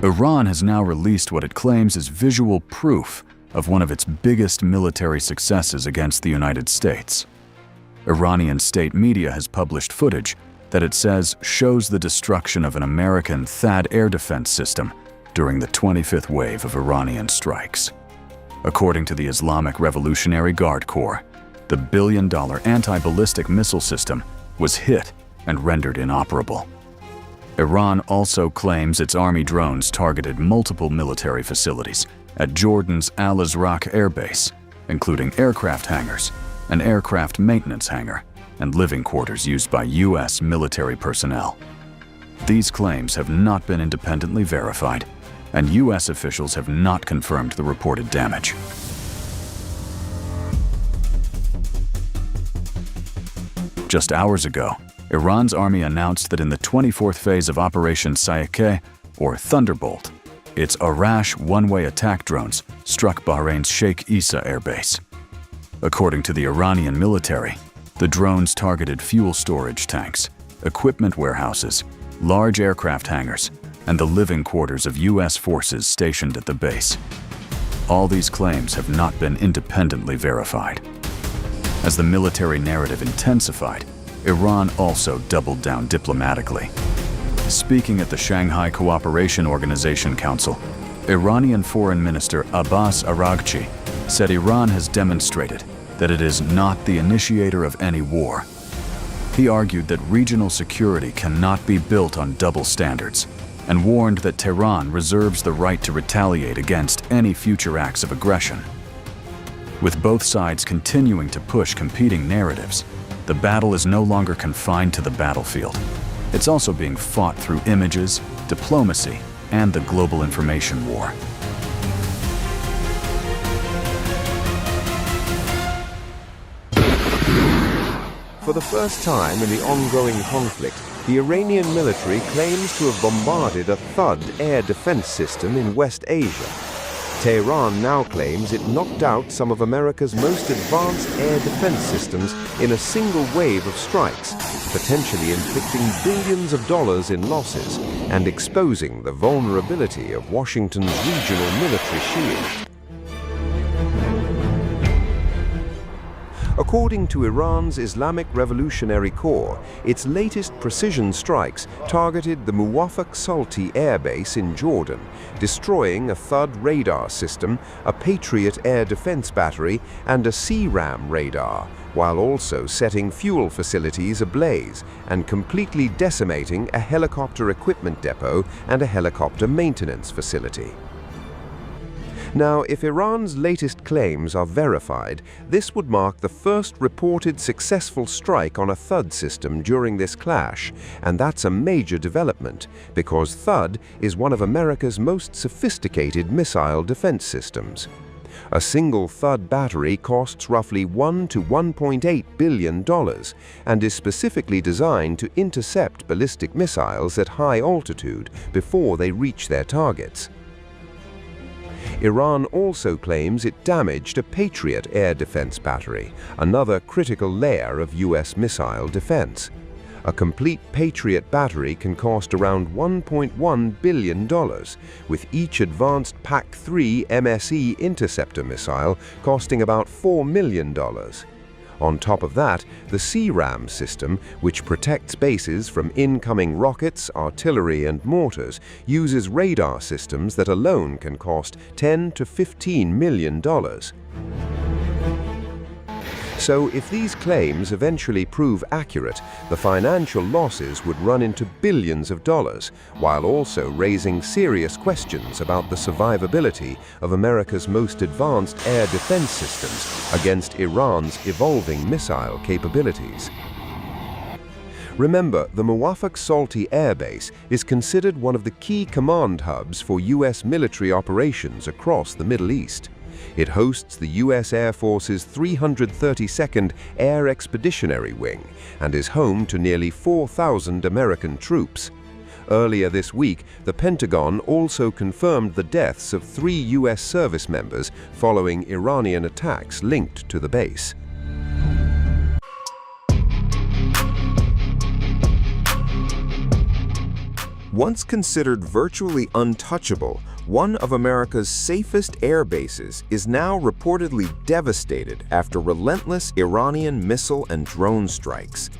Iran has now released what it claims is visual proof of one of its biggest military successes against the United States. Iranian state media has published footage that it says shows the destruction of an American THAAD air defense system during the 25th wave of Iranian strikes. According to the Islamic Revolutionary Guard Corps, the billion-dollar anti-ballistic missile system was hit and rendered inoperable. Iran also claims its army drones targeted multiple military facilities at Jordan's Al-Azraq Air Base, including aircraft hangars, an aircraft maintenance hangar, and living quarters used by U.S. military personnel. These claims have not been independently verified, and U.S. officials have not confirmed the reported damage. Just hours ago, Iran's army announced that in the 24th phase of Operation Sayekeh, or Thunderbolt, its Arash one-way attack drones struck Bahrain's Sheikh Issa Air Base. According to the Iranian military, the drones targeted fuel storage tanks, equipment warehouses, large aircraft hangars, and the living quarters of U.S. forces stationed at the base. All these claims have not been independently verified. As the military narrative intensified, Iran also doubled down diplomatically. Speaking at the Shanghai Cooperation Organization Council, Iranian Foreign Minister Abbas Araghchi said Iran has demonstrated that it is not the initiator of any war. He argued that regional security cannot be built on double standards and warned that Tehran reserves the right to retaliate against any future acts of aggression. With both sides continuing to push competing narratives, the battle is no longer confined to the battlefield. It's also being fought through images, diplomacy, and the global information war. For the first time in the ongoing conflict, the Iranian military claims to have bombarded a THAAD air defense system in West Asia. Tehran now claims it knocked out some of America's most advanced air defense systems in a single wave of strikes, potentially inflicting billions of dollars in losses and exposing the vulnerability of Washington's regional military shield. According to Iran's Islamic Revolutionary Corps, its latest precision strikes targeted the Muwafaq Salti air base in Jordan, destroying a THAAD radar system, a Patriot air defense battery, and a CRAM radar, while also setting fuel facilities ablaze and completely decimating a helicopter equipment depot and a helicopter maintenance facility. Now, if Iran's latest claims are verified, this would mark the first reported successful strike on a THAAD system during this clash, and that's a major development because THAAD is one of America's most sophisticated missile defense systems. A single THAAD battery costs roughly $1 to $1.8 billion and is specifically designed to intercept ballistic missiles at high altitude before they reach their targets. Iran also claims it damaged a Patriot air defense battery, another critical layer of U.S. missile defense. A complete Patriot battery can cost around $1.1 billion, with each advanced PAC-3 MSE interceptor missile costing about $4 million. On top of that, the CRAM system, which protects bases from incoming rockets, artillery, and mortars, uses radar systems that alone can cost $10 to $15 million. So if these claims eventually prove accurate, the financial losses would run into billions of dollars, while also raising serious questions about the survivability of America's most advanced air defense systems against Iran's evolving missile capabilities. Remember, the Muwafaq Salti Air Base is considered one of the key command hubs for U.S. military operations across the Middle East. It hosts the U.S. Air Force's 332nd Air Expeditionary Wing and is home to nearly 4,000 American troops. Earlier this week, the Pentagon also confirmed the deaths of 3 U.S. service members following Iranian attacks linked to the base. Once considered virtually untouchable, one of America's safest air bases is now reportedly devastated after relentless Iranian missile and drone strikes.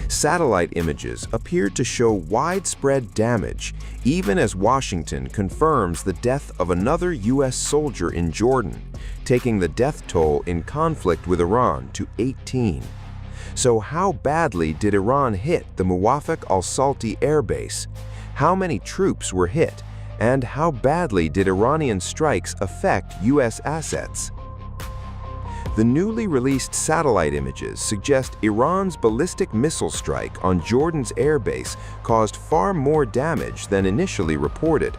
Satellite images appear to show widespread damage, even as Washington confirms the death of another U.S. soldier in Jordan, taking the death toll in conflict with Iran to 18. So how badly did Iran hit the Muwafaq al-Salti air base? How many troops were hit? And how badly did Iranian strikes affect U.S. assets? The newly released satellite images suggest Iran's ballistic missile strike on Jordan's airbase caused far more damage than initially reported.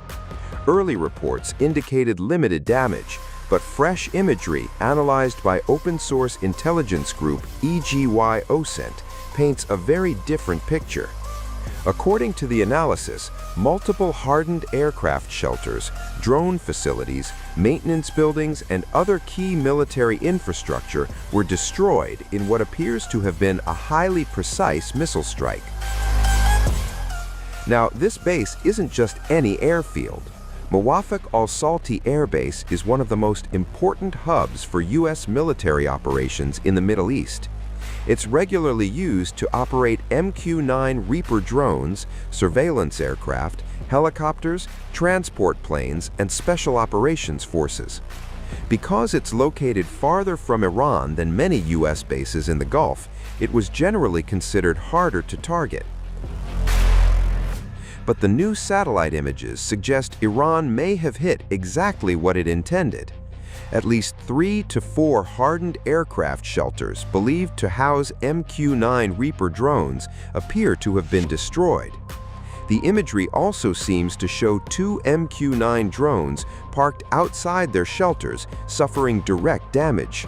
Early reports indicated limited damage, but fresh imagery analyzed by open-source intelligence group EGY-OSINT paints a very different picture. According to the analysis, multiple hardened aircraft shelters, drone facilities, maintenance buildings, and other key military infrastructure were destroyed in what appears to have been a highly precise missile strike. Now, this base isn't just any airfield. Muwafaq al-Salti Air Base is one of the most important hubs for U.S. military operations in the Middle East. It's regularly used to operate MQ-9 Reaper drones, surveillance aircraft, helicopters, transport planes, and special operations forces. Because it's located farther from Iran than many U.S. bases in the Gulf, it was generally considered harder to target. But the new satellite images suggest Iran may have hit exactly what it intended. At least 3 to 4 hardened aircraft shelters believed to house MQ-9 Reaper drones appear to have been destroyed. The imagery also seems to show 2 MQ-9 drones parked outside their shelters, suffering direct damage.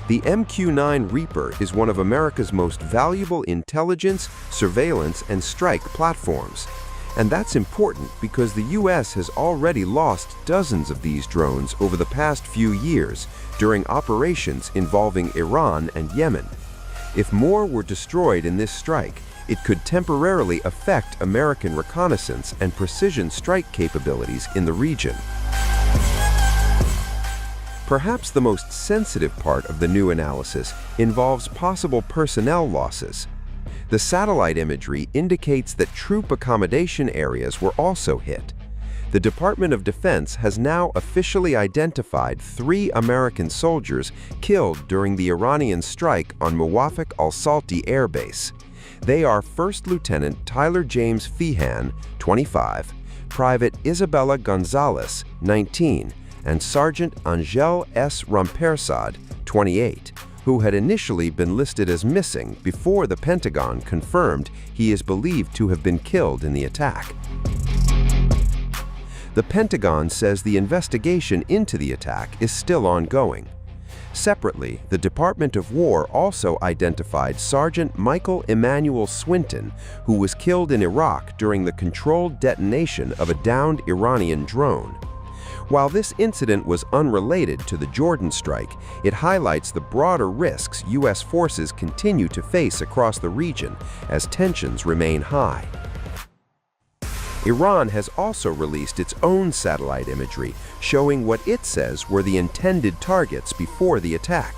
The MQ-9 Reaper is one of America's most valuable intelligence, surveillance, and strike platforms. And that's important because the U.S. has already lost dozens of these drones over the past few years during operations involving Iran and Yemen. If more were destroyed in this strike, it could temporarily affect American reconnaissance and precision strike capabilities in the region. Perhaps the most sensitive part of the new analysis involves possible personnel losses. The satellite imagery indicates that troop accommodation areas were also hit. The Department of Defense has now officially identified 3 American soldiers killed during the Iranian strike on Muwafaq al-Salti Air Base. They are First Lieutenant Tyler James Feehan, 25, Private Isabella Gonzalez, 19, and Sergeant Angel S. Rampersad, 28. Who had initially been listed as missing before the Pentagon confirmed he is believed to have been killed in the attack. The Pentagon says the investigation into the attack is still ongoing. Separately, the Department of War also identified Sergeant Michael Emmanuel Swinton, who was killed in Iraq during the controlled detonation of a downed Iranian drone. While this incident was unrelated to the Jordan strike, it highlights the broader risks U.S. forces continue to face across the region as tensions remain high. Iran has also released its own satellite imagery, showing what it says were the intended targets before the attack.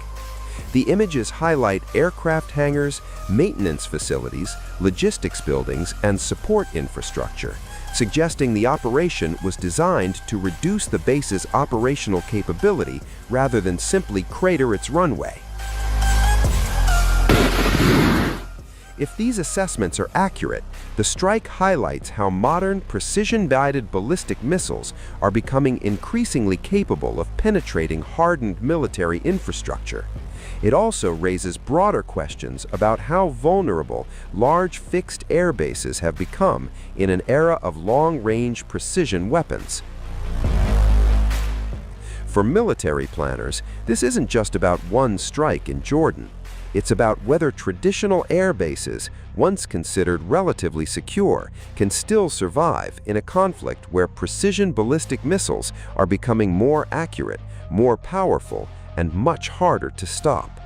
The images highlight aircraft hangars, maintenance facilities, logistics buildings, and support infrastructure, suggesting the operation was designed to reduce the base's operational capability rather than simply crater its runway. If these assessments are accurate, the strike highlights how modern precision-guided ballistic missiles are becoming increasingly capable of penetrating hardened military infrastructure. It also raises broader questions about how vulnerable large fixed air bases have become in an era of long-range precision weapons. For military planners, this isn't just about one strike in Jordan. It's about whether traditional air bases, once considered relatively secure, can still survive in a conflict where precision ballistic missiles are becoming more accurate, more powerful, and much harder to stop.